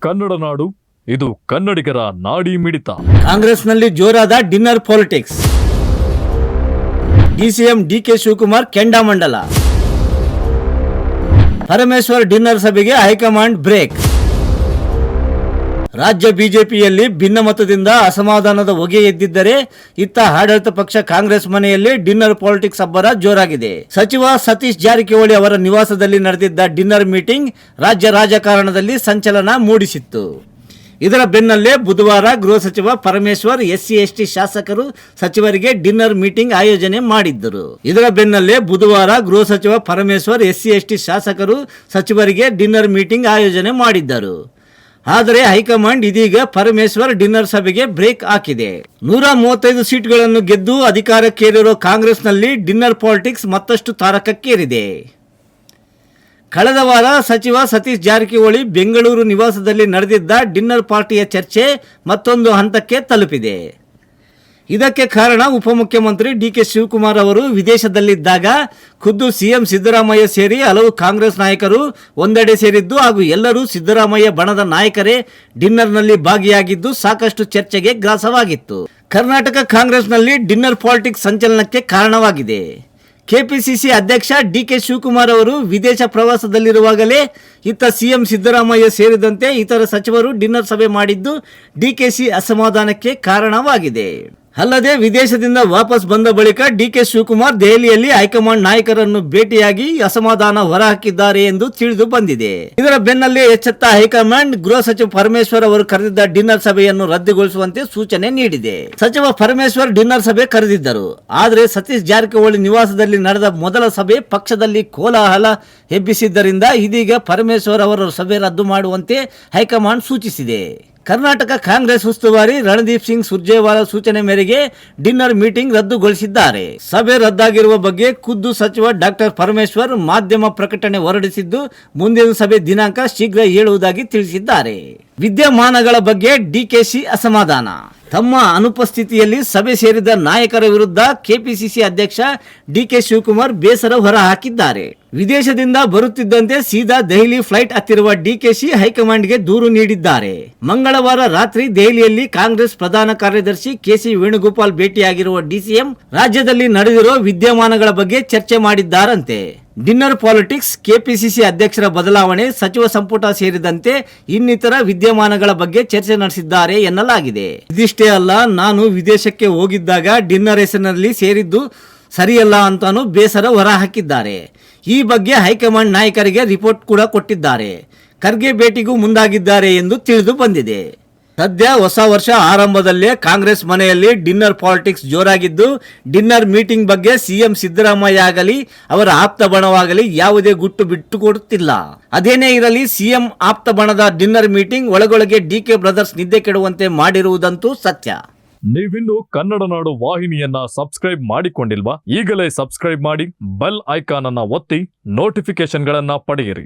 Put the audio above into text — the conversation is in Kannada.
ಕನ್ನಡ ನಾಡು, ಇದು ಕನ್ನಡಿಗರ ನಾಡಿ ಮಿಡಿತ. ಕಾಂಗ್ರೆಸ್ನಲ್ಲಿ ಜೋರಾದ dinner politics. DCM DK Shivakumar ಕೆಂಡಾಮಂಡಲ. ಪರಮೇಶ್ವರ್ ಡಿನ್ನರ್ ಸಭೆಗೆ ಹೈಕಮಾಂಡ್ ಬ್ರೇಕ್. ರಾಜ್ಯ ಬಿಜೆಪಿಯಲ್ಲಿ ಭಿನ್ನಮತದಿಂದ ಅಸಮಾಧಾನದ ಹೊಗೆ ಎದ್ದಿದ್ದರೆ, ಇತ್ತ ಆಡಳಿತ ಪಕ್ಷ ಕಾಂಗ್ರೆಸ್ ಮನೆಯಲ್ಲಿ ಡಿನ್ನರ್ ಪಾಲಿಟಿಕ್ಸ್ ಅಬ್ಬರ ಜೋರಾಗಿದೆ. ಸಚಿವ ಸತೀಶ್ ಜಾರಕಿಹೊಳಿ ಅವರ ನಿವಾಸದಲ್ಲಿ ನಡೆದಿದ್ದ ಡಿನ್ನರ್ ಮೀಟಿಂಗ್ ರಾಜ್ಯ ರಾಜಕಾರಣದಲ್ಲಿ ಸಂಚಲನ ಮೂಡಿಸಿತ್ತು. ಇದರ ಬೆನ್ನಲ್ಲೇ ಬುಧವಾರ ಗೃಹ ಸಚಿವ ಪರಮೇಶ್ವರ್ SC/ST ಶಾಸಕರು ಸಚಿವರಿಗೆ ಡಿನ್ನರ್ ಮೀಟಿಂಗ್ ಆಯೋಜನೆ ಮಾಡಿದ್ದರು. ಆದರೆ ಹೈಕಮಾಂಡ್ ಇದೀಗ ಪರಮೇಶ್ವರ್ ಡಿನ್ನರ್ ಸಭೆಗೆ ಬ್ರೇಕ್ ಹಾಕಿದೆ. 135 ಸೀಟ್ಗಳನ್ನು ಗೆದ್ದು ಅಧಿಕಾರಕ್ಕೇರಿರೋ ಕಾಂಗ್ರೆಸ್ನಲ್ಲಿ ಡಿನ್ನರ್ ಪಾಲಿಟಿಕ್ಸ್ ಮತ್ತಷ್ಟು ತಾರಕಕ್ಕೇರಿದೆ. ಕಳೆದ ವಾರ ಸಚಿವ ಸತೀಶ್ ಜಾರಕಿಹೊಳಿ ಬೆಂಗಳೂರು ನಿವಾಸದಲ್ಲಿ ನಡೆದಿದ್ದ ಡಿನ್ನರ್ ಪಾರ್ಟಿಯ ಚರ್ಚೆ ಮತ್ತೊಂದು ಹಂತಕ್ಕೆ ತಲುಪಿದೆ. ಇದಕ್ಕೆ ಕಾರಣ ಉಪಮುಖ್ಯಮಂತ್ರಿ ಡಿಕೆ ಶಿವಕುಮಾರ್ ಅವರು ವಿದೇಶದಲ್ಲಿದ್ದಾಗ ಖುದ್ದು ಸಿಎಂ ಸಿದ್ದರಾಮಯ್ಯ ಸೇರಿ ಹಲವು ಕಾಂಗ್ರೆಸ್ ನಾಯಕರು ಒಂದೆಡೆ ಸೇರಿದ್ದು ಹಾಗೂ ಎಲ್ಲರೂ ಸಿದ್ದರಾಮಯ್ಯ ಬಣದ ನಾಯಕರೇ ಡಿನ್ನರ್ನಲ್ಲಿ ಭಾಗಿಯಾಗಿದ್ದು ಸಾಕಷ್ಟು ಚರ್ಚೆಗೆ ಗ್ರಾಸವಾಗಿತ್ತು. ಕರ್ನಾಟಕ ಕಾಂಗ್ರೆಸ್ನಲ್ಲಿ ಡಿನ್ನರ್ ಪಾಲಿಟಿಕ್ಸ್ ಸಂಚಲನಕ್ಕೆ ಕಾರಣವಾಗಿದೆ. ಕೆಪಿಸಿಸಿ ಅಧ್ಯಕ್ಷ ಡಿಕೆ ಶಿವಕುಮಾರ್ ಅವರು ವಿದೇಶ ಪ್ರವಾಸದಲ್ಲಿರುವಾಗಲೇ ಇತ್ತ ಸಿಎಂ ಸಿದ್ದರಾಮಯ್ಯ ಸೇರಿದಂತೆ ಇತರ ಸಚಿವರು ಡಿನ್ನರ್ ಸಭೆ ಮಾಡಿದ್ದು ಡಿಕೆಶಿ ಅಸಮಾಧಾನಕ್ಕೆ ಕಾರಣವಾಗಿದೆ. ಅಲ್ಲದೆ ವಿದೇಶದಿಂದ ವಾಪಸ್ ಬಂದ ಬಳಿಕ ಡಿಕೆ ಶಿವಕುಮಾರ್ ದೆಹಲಿಯಲ್ಲಿ ಹೈಕಮಾಂಡ್ ನಾಯಕರನ್ನು ಭೇಟಿಯಾಗಿ ಅಸಮಾಧಾನ ಹೊರಹಾಕಿದ್ದಾರೆ ಎಂದು ತಿಳಿದು ಬಂದಿದೆ. ಇದರ ಬೆನ್ನಲ್ಲೇ ಎಚ್ಚೆತ್ತ ಹೈಕಮಾಂಡ್ ಗೃಹ ಸಚಿವ ಪರಮೇಶ್ವರ್ ಅವರು ಕರೆದಿದ್ದ ಡಿನ್ನರ್ ಸಭೆಯನ್ನು ರದ್ದುಗೊಳಿಸುವಂತೆ ಸೂಚನೆ ನೀಡಿದೆ. ಸಚಿವ ಪರಮೇಶ್ವರ್ ಡಿನ್ನರ್ ಸಭೆ ಕರೆದಿದ್ದರು. ಆದರೆ ಸತೀಶ್ ಜಾರಕಿಹೊಳಿ ನಿವಾಸದಲ್ಲಿ ನಡೆದ ಮೊದಲ ಸಭೆ ಪಕ್ಷದಲ್ಲಿ ಕೋಲಾಹಲ ಎಬ್ಬಿಸಿದ್ದರಿಂದ ಇದೀಗ ಪರಮೇಶ್ವರ್ ಅವರ ಸಭೆ ರದ್ದು ಮಾಡುವಂತೆ ಹೈಕಮಾಂಡ್ ಸೂಚಿಸಿದೆ. ಕರ್ನಾಟಕ ಕಾಂಗ್ರೆಸ್ ಉಸ್ತುವಾರಿ ರಣದೀಪ್ ಸಿಂಗ್ ಸುರ್ಜೇವಾಲಾ ಸೂಚನೆ ಮೇರೆಗೆ ಡಿನ್ನರ್ ಮೀಟಿಂಗ್ ರದ್ದುಗೊಳಿಸಿದ್ದಾರೆ. ಸಭೆ ರದ್ದಾಗಿರುವ ಬಗ್ಗೆ ಖುದ್ದು ಸಚಿವ ಡಾಕ್ಟರ್ ಪರಮೇಶ್ವರ್ ಮಾಧ್ಯಮ ಪ್ರಕಟಣೆ ಹೊರಡಿಸಿದ್ದು, ಮುಂದಿನ ಸಭೆ ದಿನಾಂಕ ಶೀಘ್ರ ಹೇಳುವುದಾಗಿ ತಿಳಿಸಿದ್ದಾರೆ. ವಿದ್ಯಮಾನಗಳ ಬಗ್ಗೆ ಡಿಕೆಶಿ ಅಸಮಾಧಾನ. ತಮ್ಮ ಅನುಪಸ್ಥಿತಿಯಲ್ಲಿ ಸಭೆ ಸೇರಿದ ನಾಯಕರ ವಿರುದ್ಧ ಕೆಪಿಸಿಸಿ ಅಧ್ಯಕ್ಷ ಡಿಕೆ ಶಿವಕುಮಾರ್ ಬೇಸರ ಹೊರಹಾಕಿದ್ದಾರೆ. ವಿದೇಶದಿಂದ ಬರುತ್ತಿದ್ದಂತೆ ಸೀದಾ ದೆಹಲಿ ಫ್ಲೈಟ್ ಹತ್ತಿರುವ ಡಿಕೆಶಿ ಹೈಕಮಾಂಡ್ಗೆ ದೂರು ನೀಡಿದ್ದಾರೆ. ಮಂಗಳವಾರ ರಾತ್ರಿ ದೆಹಲಿಯಲ್ಲಿ ಕಾಂಗ್ರೆಸ್ ಪ್ರಧಾನ ಕಾರ್ಯದರ್ಶಿ ಕೆಸಿ ವೇಣುಗೋಪಾಲ್ ಭೇಟಿಯಾಗಿರುವ ಡಿಸಿಎಂ ರಾಜ್ಯದಲ್ಲಿ ನಡೆದಿರೋ ವಿದ್ಯಮಾನಗಳ ಬಗ್ಗೆ ಚರ್ಚೆ ಮಾಡಿದ್ದಾರಂತೆ. ಡಿನ್ನರ್ ಪಾಲಿಟಿಕ್ಸ್, ಕೆಪಿಸಿಸಿ ಅಧ್ಯಕ್ಷರ ಬದಲಾವಣೆ, ಸಚಿವ ಸಂಪುಟ ಸೇರಿದಂತೆ ಇನ್ನಿತರ ವಿದ್ಯಮಾನಗಳ ಬಗ್ಗೆ ಚರ್ಚೆ ನಡೆಸಿದ್ದಾರೆ ಎನ್ನಲಾಗಿದೆ. ಇದಿಷ್ಟೇ ಅಲ್ಲ, ನಾನು ವಿದೇಶಕ್ಕೆ ಹೋಗಿದ್ದಾಗ ಡಿನ್ನರ್ ಹೆಸರಿನಲ್ಲಿ ಸೇರಿದ್ದು ಸರಿಯಲ್ಲ ಅಂತಾನು ಬೇಸರ ಹೊರಹಾಕಿದ್ದಾರೆ. ಈ ಬಗ್ಗೆ ಹೈಕಮಾಂಡ್ ನಾಯಕರಿಗೆ ರಿಪೋರ್ಟ್ ಕೂಡ ಕೊಟ್ಟಿದ್ದಾರೆ. ಖರ್ಗೆ ಭೇಟಿಗೂ ಮುಂದಾಗಿದ್ದಾರೆ ಎಂದು ತಿಳಿದು ಬಂದಿದೆ. ಸದ್ಯ ಹೊಸ ವರ್ಷ ಆರಂಭದಲ್ಲೇ ಕಾಂಗ್ರೆಸ್ ಮನೆಯಲ್ಲಿ ಡಿನ್ನರ್ ಪಾಲಿಟಿಕ್ಸ್ ಜೋರಾಗಿದ್ದು, ಡಿನ್ನರ್ ಮೀಟಿಂಗ್ ಬಗ್ಗೆ ಸಿಎಂ ಸಿದ್ದರಾಮಯ್ಯ ಆಗಲಿ ಅವರ ಆಪ್ತ ಬಣವಾಗಲಿ ಯಾವುದೇ ಗುಟ್ಟು ಬಿಟ್ಟುಕೊಡುತ್ತಿಲ್ಲ. ಅದೇನೇ ಇರಲಿ, ಸಿಎಂ ಆಪ್ತ ಬಣದ ಡಿನ್ನರ್ ಮೀಟಿಂಗ್ ಒಳಗೊಳಗೆ ಡಿಕೆ ಬ್ರದರ್ಸ್ ನಿದ್ದೆ ಕೆಡುವಂತೆ ಮಾಡಿರುವುದಂತೂ ಸತ್ಯ. ನೀವಿನ್ನು ಕನ್ನಡ ನಾಡು ವಾಹಿನಿಯನ್ನ ಸಬ್ಸ್ಕ್ರೈಬ್ ಮಾಡಿಕೊಂಡಿಲ್ವಾ? ಈಗಲೇ ಸಬ್ಸ್ಕ್ರೈಬ್ ಮಾಡಿ, ಬೆಲ್ ಐಕಾನ್ ಅನ್ನ ಒತ್ತಿ ನೋಟಿಫಿಕೇಶನ್ ಗಳನ್ನ ಪಡೆಯಿರಿ.